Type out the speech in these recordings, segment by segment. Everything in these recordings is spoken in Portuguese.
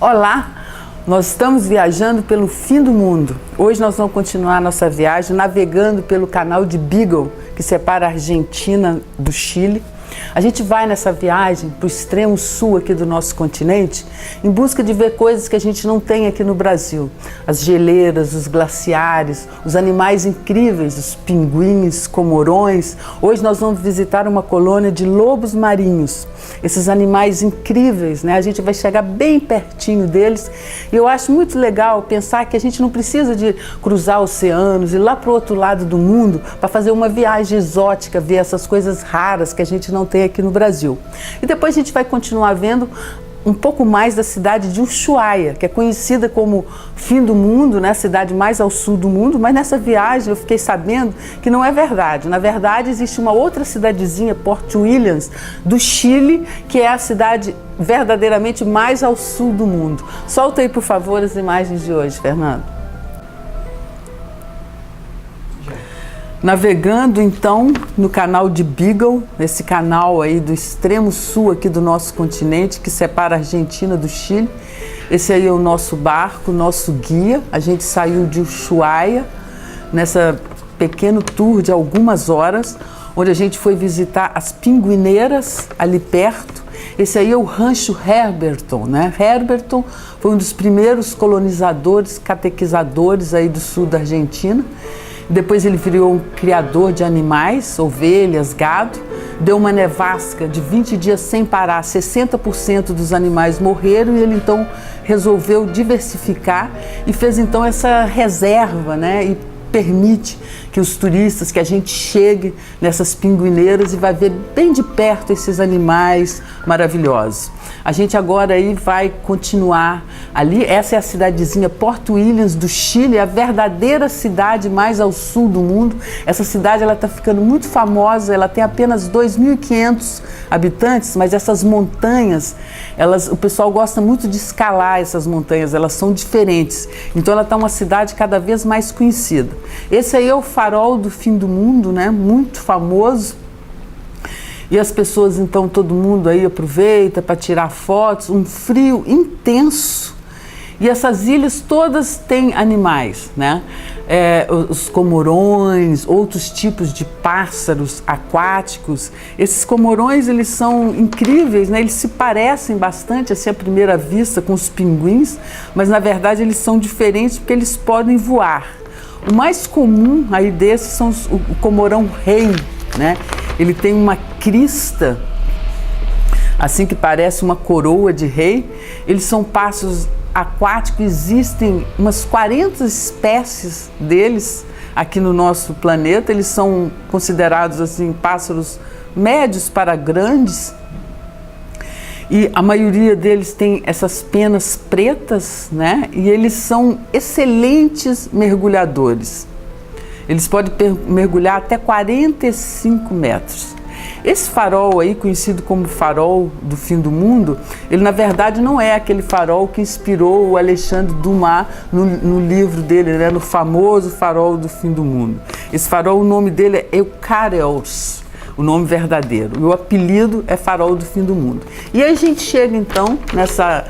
Olá, nós estamos viajando pelo fim do mundo. Hoje nós vamos continuar nossa viagem navegando pelo canal de Beagle, que separa a Argentina do Chile. A gente vai nessa viagem para o extremo sul aqui do nosso continente em busca de ver coisas que a gente não tem aqui no Brasil. As geleiras, os glaciares, os animais incríveis, os pinguins, comorões. Hoje nós vamos visitar uma colônia de lobos marinhos. Esses animais incríveis, né? A gente vai chegar bem pertinho deles. E eu acho muito legal pensar que a gente não precisa de cruzar oceanos e ir lá para o outro lado do mundo para fazer uma viagem exótica, ver essas coisas raras que a gente não tem aqui no Brasil. E depois a gente vai continuar vendo um pouco mais da cidade de Ushuaia, que é conhecida como fim do mundo, né? A cidade mais ao sul do mundo, mas nessa viagem eu fiquei sabendo que não é verdade. Na verdade, existe uma outra cidadezinha, Port Williams, do Chile, que é a cidade verdadeiramente mais ao sul do mundo. Solta aí, por favor, as imagens de hoje, Fernando. Navegando então no canal de Beagle, esse canal aí do extremo sul aqui do nosso continente, que separa a Argentina do Chile. Esse aí é o nosso barco, nosso guia. A gente saiu de Ushuaia nessa pequeno tour de algumas horas, onde a gente foi visitar as pinguineiras ali perto. Esse aí é o rancho Herberton, né? Herberton foi um dos primeiros colonizadores, catequizadores aí do sul da Argentina. Depois ele virou um criador de animais, ovelhas, gado. Deu uma nevasca de 20 dias sem parar, 60% dos animais morreram e ele então resolveu diversificar e fez então essa reserva, né? E permite que os turistas, que a gente chegue nessas pinguineiras e vai ver bem de perto esses animais maravilhosos. A gente agora aí vai continuar ali, essa é a cidadezinha Port Williams do Chile, a verdadeira cidade mais ao sul do mundo. Essa cidade ela está ficando muito famosa, ela tem apenas 2.500 habitantes, mas essas montanhas, o pessoal gosta muito de escalar essas montanhas, elas são diferentes. Então ela está uma cidade cada vez mais conhecida. Esse aí é o farol do fim do mundo, né? Muito famoso. E as pessoas, então, todo mundo aí aproveita para tirar fotos, um frio intenso. E essas ilhas todas têm animais, né? Os comorões, outros tipos de pássaros aquáticos. Esses comorões, eles são incríveis, né? Eles se parecem bastante, assim, à primeira vista, com os pinguins, mas, na verdade, eles são diferentes porque eles podem voar. O mais comum aí desses são o comorão rei, né? Ele tem uma crista, assim que parece uma coroa de rei. Eles são pássaros aquáticos, existem umas 40 espécies deles aqui no nosso planeta. Eles são considerados assim pássaros médios para grandes. E a maioria deles tem essas penas pretas, né? E eles são excelentes mergulhadores. Eles podem mergulhar até 45 metros. Esse farol aí, conhecido como farol do fim do mundo, ele na verdade não é aquele farol que inspirou o Alexandre Dumas no livro dele, né? No famoso Farol do Fim do Mundo. Esse farol, o nome dele é Eucareos, o nome verdadeiro. O apelido é Farol do Fim do Mundo. E aí a gente chega então nessa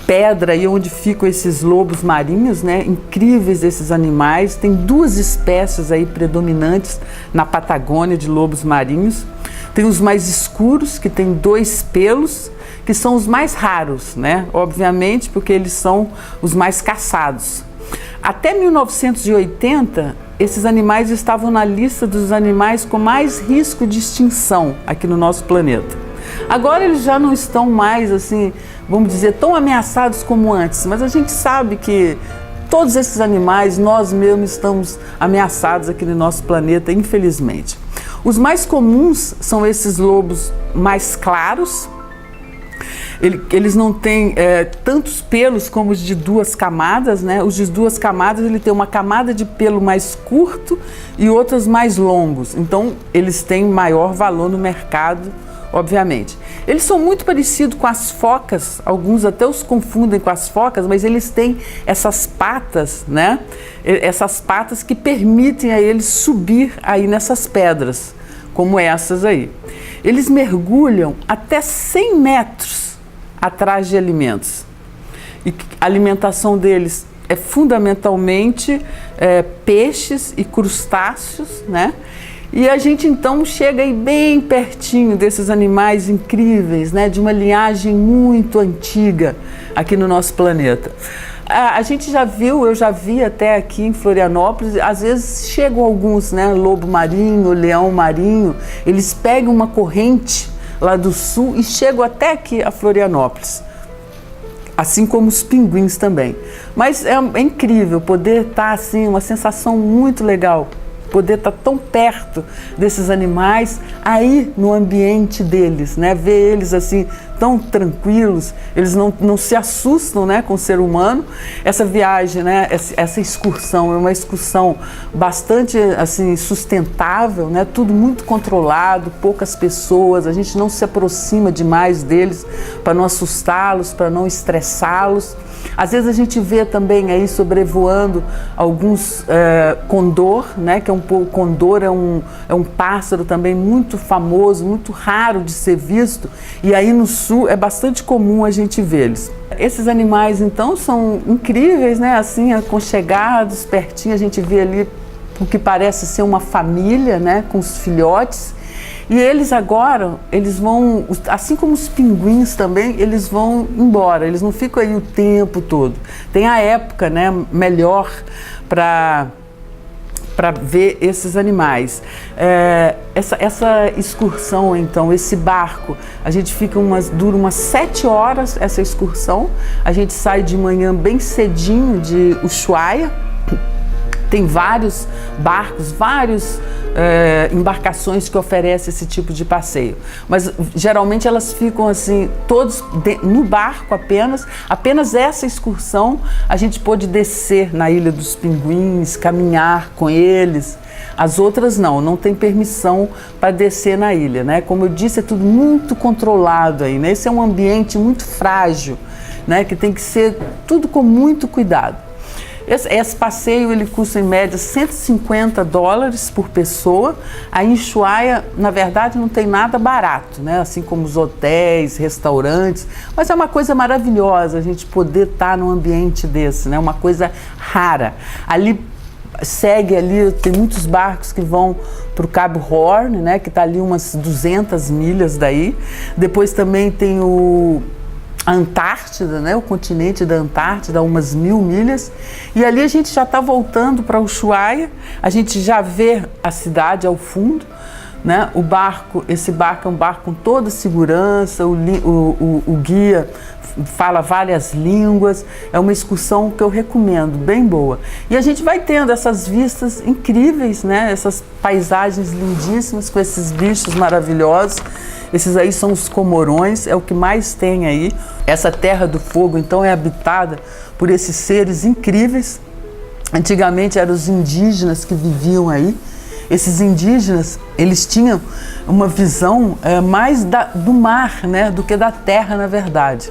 pedra aí onde ficam esses lobos marinhos, né? Incríveis esses animais. Tem duas espécies aí predominantes na Patagônia de lobos marinhos. Tem os mais escuros, que tem 2 pelos, que são os mais raros, né? Obviamente, porque eles são os mais caçados. Até 1980, esses animais estavam na lista dos animais com mais risco de extinção aqui no nosso planeta. Agora eles já não estão mais, assim, vamos dizer, tão ameaçados como antes, mas a gente sabe que todos esses animais, nós mesmos estamos ameaçados aqui no nosso planeta, infelizmente. Os mais comuns são esses lobos mais claros. Eles não têm tantos pelos como os de 2 camadas, né? Os de 2 camadas, ele tem uma camada de pelo mais curto e outras mais longos. Então, eles têm maior valor no mercado, obviamente. Eles são muito parecidos com as focas, alguns até os confundem com as focas, mas eles têm essas patas, né? Essas patas que permitem a eles subir aí nessas pedras, como essas aí. Eles mergulham até 100 metros atrás de alimentos. e a alimentação deles é fundamentalmente peixes e crustáceos, né? E a gente então chega aí bem pertinho desses animais incríveis, né? De uma linhagem muito antiga aqui no nosso planeta. A gente já viu, eu já vi até aqui em Florianópolis, às vezes chegam alguns, né? Lobo marinho, leão marinho, eles pegam uma corrente lá do sul e chegam até aqui a Florianópolis. Assim como os pinguins também. Mas é incrível poder estar assim, uma sensação muito legal, poder estar tão perto desses animais aí no ambiente deles, né? Ver eles assim tão tranquilos, eles não se assustam, né, com o ser humano. Essa viagem, né, essa excursão é uma excursão bastante assim sustentável, né? Tudo muito controlado, poucas pessoas, a gente não se aproxima demais deles para não assustá-los, para não estressá-los. Às vezes a gente vê também aí sobrevoando alguns condor, né? Que condor é um pássaro também muito famoso, muito raro de ser visto, e aí no sul é bastante comum a gente vê-los. Esses animais então são incríveis, né? Assim, aconchegados, pertinho, a gente vê ali o que parece ser uma família, né? Com os filhotes. E eles agora, eles vão, assim como os pinguins também, eles vão embora, eles não ficam aí o tempo todo. Tem a época, né, melhor para ver esses animais. Essa excursão, então, esse barco, a gente fica dura umas 7 horas essa excursão. A gente sai de manhã bem cedinho de Ushuaia. Tem vários barcos, embarcações que oferecem esse tipo de passeio. Mas geralmente elas ficam assim, todos no barco apenas essa excursão a gente pôde descer na Ilha dos Pinguins, caminhar com eles. As outras não tem permissão para descer na ilha, né? Como eu disse, é tudo muito controlado aí, né? Esse é um ambiente muito frágil, né? Que tem que ser tudo com muito cuidado. Esse passeio ele custa em média $150 por pessoa. Aí em Ushuaia, na verdade, não tem nada barato, né? Assim como os hotéis, restaurantes, mas é uma coisa maravilhosa a gente poder estar num ambiente desse, né? Uma coisa rara. Ali tem muitos barcos que vão para o Cabo Horn, né? Que está ali umas 200 milhas daí. Depois também tem a Antártida, né? O continente da Antártida, umas 1000 milhas, e ali a gente já está voltando para Ushuaia, a gente já vê a cidade ao fundo, né? Esse barco é um barco com toda segurança, o guia fala várias línguas, é uma excursão que eu recomendo, bem boa. E a gente vai tendo essas vistas incríveis, né? Essas paisagens lindíssimas com esses bichos maravilhosos. Esses aí são os comorões, é o que mais tem aí. Essa Terra do Fogo, então, é habitada por esses seres incríveis. Antigamente eram os indígenas que viviam aí. Esses indígenas, eles tinham uma visão mais do mar, né, do que da terra, na verdade.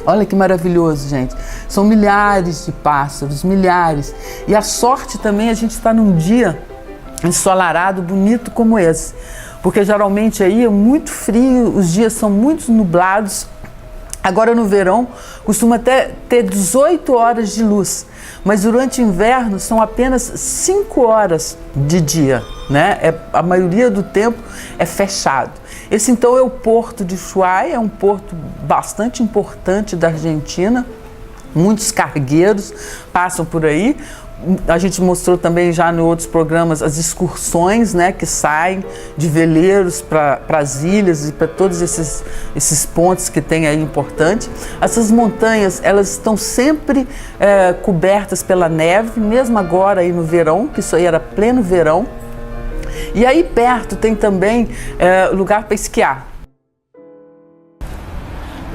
Olha que maravilhoso, gente. São milhares de pássaros, milhares. E a sorte também, a gente está num dia ensolarado, bonito como esse. Porque geralmente aí é muito frio, os dias são muito nublados. Agora no verão costuma até ter 18 horas de luz, mas durante o inverno são apenas 5 horas de dia, né? A maioria do tempo é fechado. Esse então é o porto de Ushuaia, é um porto bastante importante da Argentina. Muitos cargueiros passam por aí. A gente mostrou também já em outros programas as excursões, né, que saem de veleiros para as ilhas e para todos esses pontos que tem aí importante. Essas montanhas, elas estão sempre cobertas pela neve, mesmo agora aí no verão, que isso aí era pleno verão. E aí perto tem também lugar para esquiar.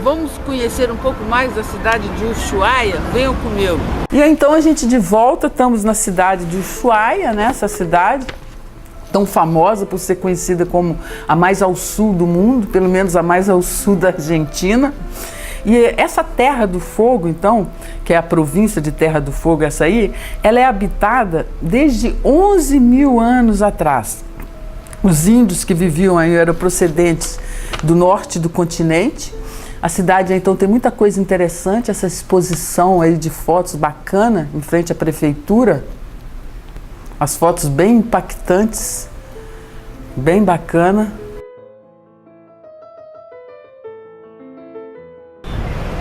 Vamos conhecer um pouco mais da cidade de Ushuaia? Venham comigo. E aí, então a gente de volta, estamos na cidade de Ushuaia, né? Essa cidade tão famosa por ser conhecida como a mais ao sul do mundo, pelo menos a mais ao sul da Argentina. E essa Terra do Fogo, então, que é a província de Terra do Fogo, essa aí, ela é habitada desde 11 mil anos atrás. Os índios que viviam aí eram procedentes do norte do continente. A cidade, então, tem muita coisa interessante, essa exposição aí de fotos bacana em frente à prefeitura. As fotos bem impactantes, bem bacana.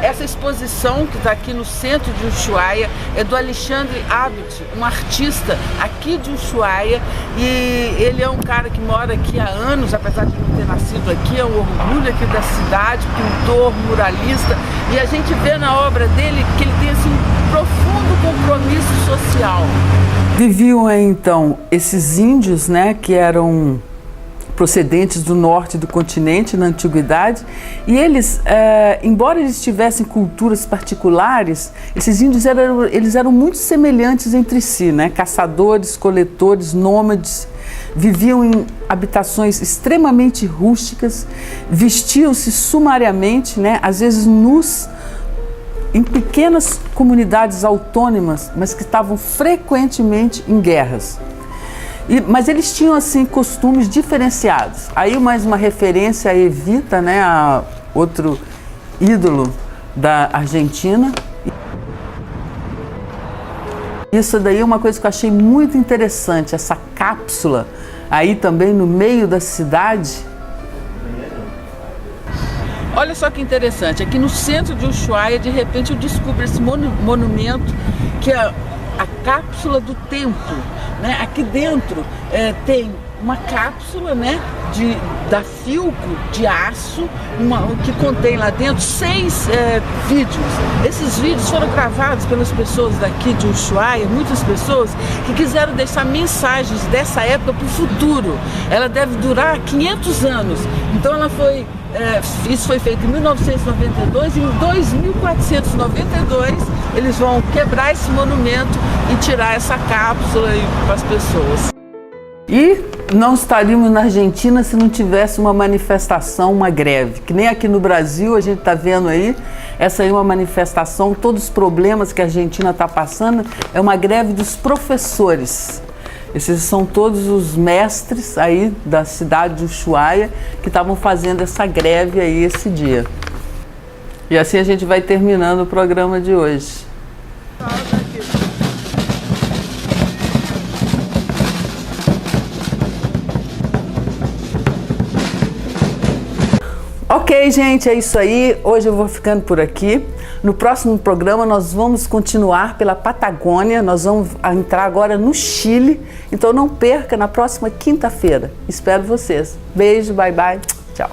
Essa exposição que está aqui no centro de Ushuaia é do Alexandre Abit, um artista aqui de Ushuaia, e ele é um cara que mora aqui há anos, apesar de não ter nascido aqui, é um orgulho aqui da cidade, pintor, muralista, e a gente vê na obra dele que ele tem assim, um profundo compromisso social. Viviam então esses índios, né, que eram procedentes do norte do continente na antiguidade, e eles, embora eles tivessem culturas particulares, esses índios eles eram muito semelhantes entre si, né? Caçadores, coletores, nômades, viviam em habitações extremamente rústicas, vestiam-se sumariamente, né? Às vezes nus, em pequenas comunidades autônomas, mas que estavam frequentemente em guerras. Mas eles tinham assim costumes diferenciados. Aí mais uma referência a Evita, né, a outro ídolo da Argentina. Isso daí é uma coisa que eu achei muito interessante, essa cápsula aí também no meio da cidade. Olha só que interessante, aqui no centro de Ushuaia, de repente eu descubro esse monumento que é a cápsula do tempo, né? Aqui dentro tem uma cápsula, né, da Philco de aço, que contém lá dentro 6 vídeos. Esses vídeos foram gravados pelas pessoas daqui de Ushuaia, muitas pessoas que quiseram deixar mensagens dessa época para o futuro. Ela deve durar 500 anos. Então ela foi isso foi feito em 1992, e em 2492 eles vão quebrar esse monumento e tirar essa cápsula para as pessoas. E não estaríamos na Argentina se não tivesse uma manifestação, uma greve, que nem aqui no Brasil a gente está vendo aí, essa aí é uma manifestação, todos os problemas que a Argentina está passando, é uma greve dos professores. Esses são todos os mestres aí da cidade de Ushuaia que estavam fazendo essa greve aí esse dia. E assim a gente vai terminando o programa de hoje. Ok, gente, é isso aí. Hoje eu vou ficando por aqui. No próximo programa nós vamos continuar pela Patagônia, nós vamos entrar agora no Chile, então não perca na próxima quinta-feira. Espero vocês. Beijo, bye bye, tchau.